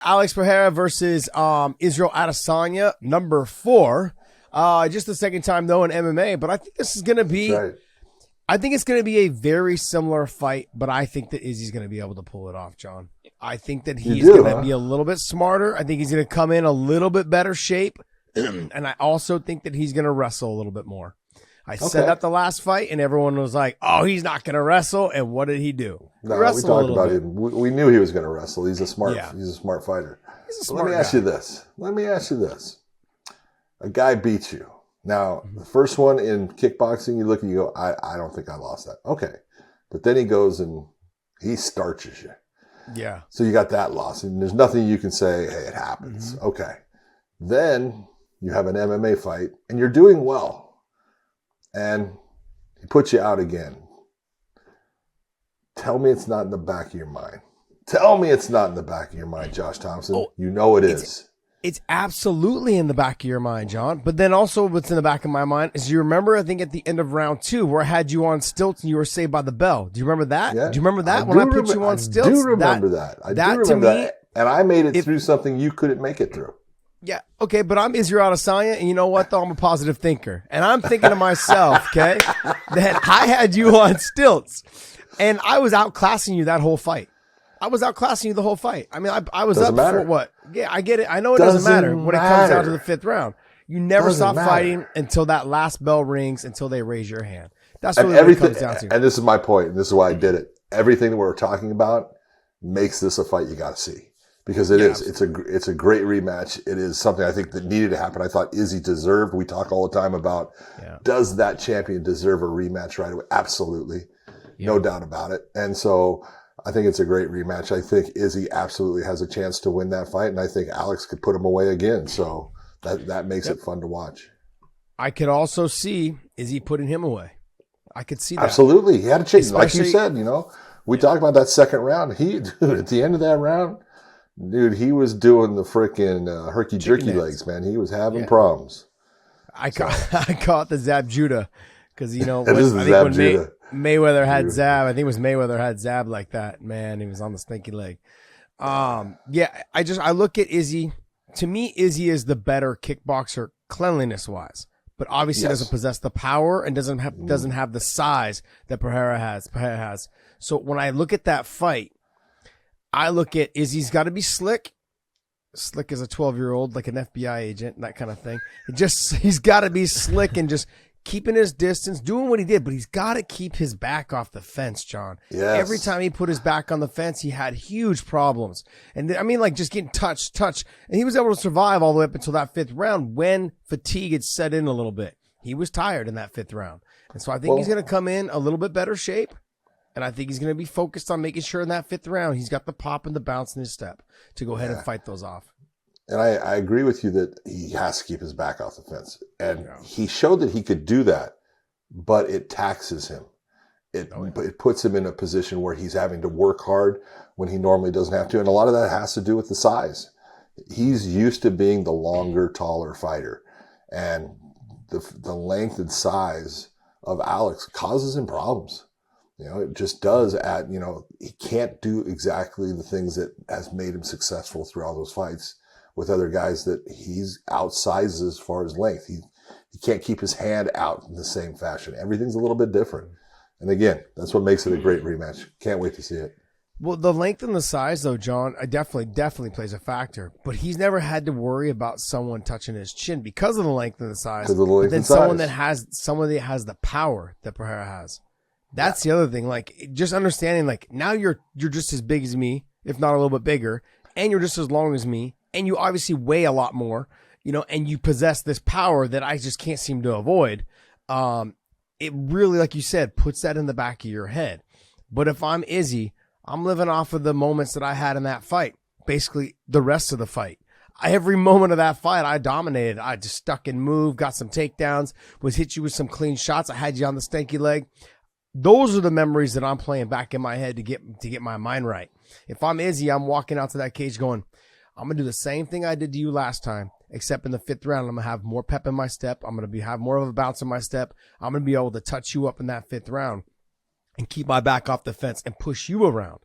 Alex Pereira versus Israel Adesanya, number 4. Just the second time though in MMA, but I think this is going to be. That's right. I think it's going to be a very similar fight, but I think that Izzy's going to be able to pull it off, John. I think that he's going to be a little bit smarter. I think he's going to come in a little bit better shape, and I also think that he's going to wrestle a little bit more. I said that the last fight, and everyone was like, "Oh, he's not going to wrestle." And what did he do? No, we talked about him. We knew he was going to wrestle. He's a smart. Yeah. He's a smart fighter. He's a smart Let me ask you this. A guy beats you. Now, the first one in kickboxing, you look and you go, I don't think I lost that. Okay. But then he goes and he starches you. Yeah. So you got that loss. And there's nothing you can say, hey, it happens. Mm-hmm. Okay. Then you have an MMA fight and you're doing well. And he puts you out again. Tell me it's not in the back of your mind. Tell me it's not in the back of your mind, Josh Thompson. Oh, you know it is. It's absolutely in the back of your mind, John. But then also what's in the back of my mind is you remember, I think, at the end of round 2 where I had you on stilts and you were saved by the bell. Do you remember that? Yeah. Do you remember that when I put you on stilts? I do remember that. I do remember that. And I made it through something you couldn't make it through. Yeah. Okay. But I'm Israel Adesanya, and you know what, though? I'm a positive thinker. And I'm thinking to myself, okay, that I had you on stilts. And I was outclassing you that whole fight. I was outclassing you the whole fight. I mean, I was up for what? Yeah, I get it. I know it doesn't matter when it comes down to the 5th round. You never stop fighting until that last bell rings, until they raise your hand. That's really what it comes down to. And this is my point, and this is why I did it. Everything that we're talking about makes this a fight you got to see. Because it is. It's a great rematch. It is something I think that needed to happen. I thought Izzy deserved. We talk all the time about, does that champion deserve a rematch right away? Absolutely. No doubt about it. And so I think it's a great rematch. I think Izzy absolutely has a chance to win that fight, and I think Alex could put him away again. So that makes it fun to watch. I could also see Izzy putting him away. I could see that. Absolutely. He had a chance. Like you said, we talked about that second round. At the end of that round, dude, he was doing the freaking herky-jerky legs, man. He was having problems. I caught the Zab Judah because, it is the Zab Judah. Mayweather had Zab. I think it was Mayweather had Zab like that. Man, he was on the stinky leg. I look at Izzy. To me, Izzy is the better kickboxer cleanliness wise, but obviously doesn't possess the power and doesn't have the size that Pereira has. So when I look at that fight, I look at Izzy's got to be slick. Slick as a 12-year-old, like an FBI agent, that kind of thing. He's got to be slick and just keeping his distance, doing what he did, but he's got to keep his back off the fence, John. Yes. Every time he put his back on the fence, he had huge problems. And I mean, like just getting touched. And he was able to survive all the way up until that 5th round when fatigue had set in a little bit. He was tired in that 5th round. And so I think he's going to come in a little bit better shape. And I think he's going to be focused on making sure in that 5th round, he's got the pop and the bounce in his step to go ahead and fight those off. And I agree with you that he has to keep his back off the fence. And he showed that he could do that, but it taxes him. It puts him in a position where he's having to work hard when he normally doesn't have to. And a lot of that has to do with the size. He's used to being the longer, taller fighter. And the length and size of Alex causes him problems. It just does he can't do exactly the things that has made him successful through all those fights with other guys that he's outsized as far as length. He can't keep his hand out in the same fashion. Everything's a little bit different. And again, that's what makes it a great rematch. Can't wait to see it. Well, the length and the size, though, John, definitely plays a factor. But he's never had to worry about someone touching his chin because of the length and the size. Because of the length and size. Someone that has the power that Pereira has. That's the other thing. Like, just understanding, like, now you're just as big as me, if not a little bit bigger, and you're just as long as me, and you obviously weigh a lot more, and you possess this power that I just can't seem to avoid. It really, like you said, puts that in the back of your head. But if I'm Izzy, I'm living off of the moments that I had in that fight, basically the rest of the fight. Every moment of that fight, I dominated. I just stuck and moved, got some takedowns, was hit you with some clean shots. I had you on the stanky leg. Those are the memories that I'm playing back in my head to get my mind right. If I'm Izzy, I'm walking out to that cage going, I'm going to do the same thing I did to you last time, except in the 5th round, I'm going to have more pep in my step. I'm going to have more of a bounce in my step. I'm going to be able to touch you up in that 5th round and keep my back off the fence and push you around,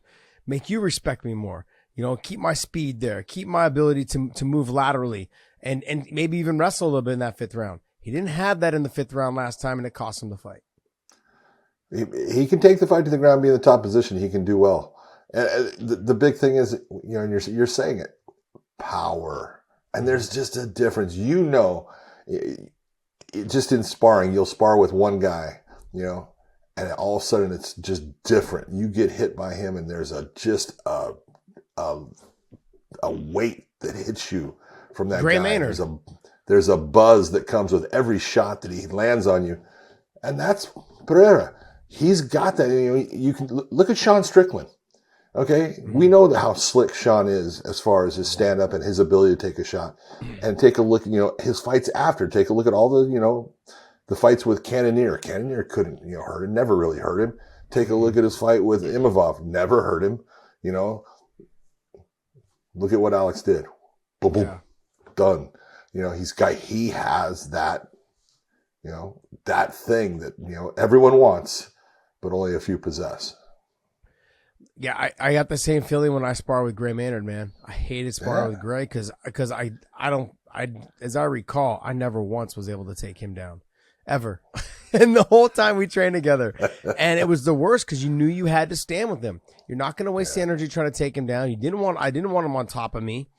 make you respect me more. keep my speed there, keep my ability to move laterally, and maybe even wrestle a little bit in that 5th round. He didn't have that in the 5th round last time, and it cost him the fight. He can take the fight to the ground, be in the top position. He can do well. And the big thing is, and you're saying it, power. And there's just a difference. Just in sparring, you'll spar with one guy, and all of a sudden it's just different. You get hit by him, and there's just a weight that hits you from that Gray guy. Maynard. There's a buzz that comes with every shot that he lands on you, and that's Pereira. He's got that. You can look at Sean Strickland. Okay, we know how slick Sean is as far as his stand up and his ability to take a shot. And take a look, his fights after. Take a look at all the fights with Cannonier. Cannonier couldn't, hurt him, never really hurt him. Take a look at his fight with Imavov, never hurt him. Look at what Alex did. Boom, boom, done. He has that, that thing that, everyone wants, but only a few possess. Yeah, I got the same feeling when I spar with Gray Maynard, man. I hated sparring with Gray because as I recall, I never once was able to take him down, ever. And the whole time we trained together, and it was the worst because you knew you had to stand with him. You're not going to waste the energy trying to take him down. I didn't want him on top of me.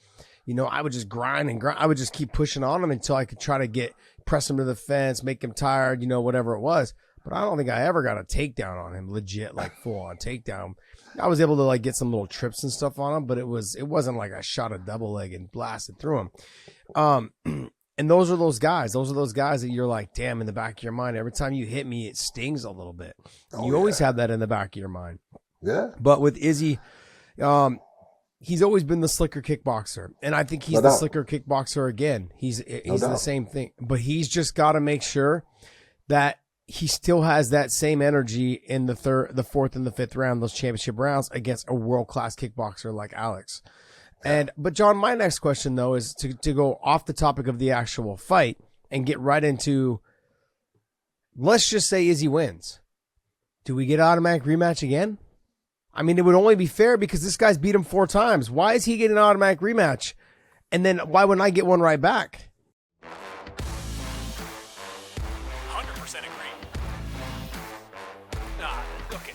I would just grind and grind. I would just keep pushing on him until I could try to press him to the fence, make him tired, whatever it was. But I don't think I ever got a takedown on him, legit, like full on takedown. I was able to get some little trips and stuff on him, but it wasn't like I shot a double leg and blasted through him. And those are those guys. Those are those guys that you're like, damn, in the back of your mind, every time you hit me, it stings a little bit. You always have that in the back of your mind. Yeah. But with Izzy, he's always been the slicker kickboxer, and I think he's the slicker kickboxer again. He's the same thing, but he's just got to make sure that he still has that same energy in the 4th, and the 5th round, those championship rounds against a world-class kickboxer like Alex. But John, my next question though is to go off the topic of the actual fight and get right into, let's just say Izzy wins. Do we get an automatic rematch again? I mean, it would only be fair because this guy's beat him 4 times. Why is he getting an automatic rematch? And then why wouldn't I get one right back? 100% agree. Okay.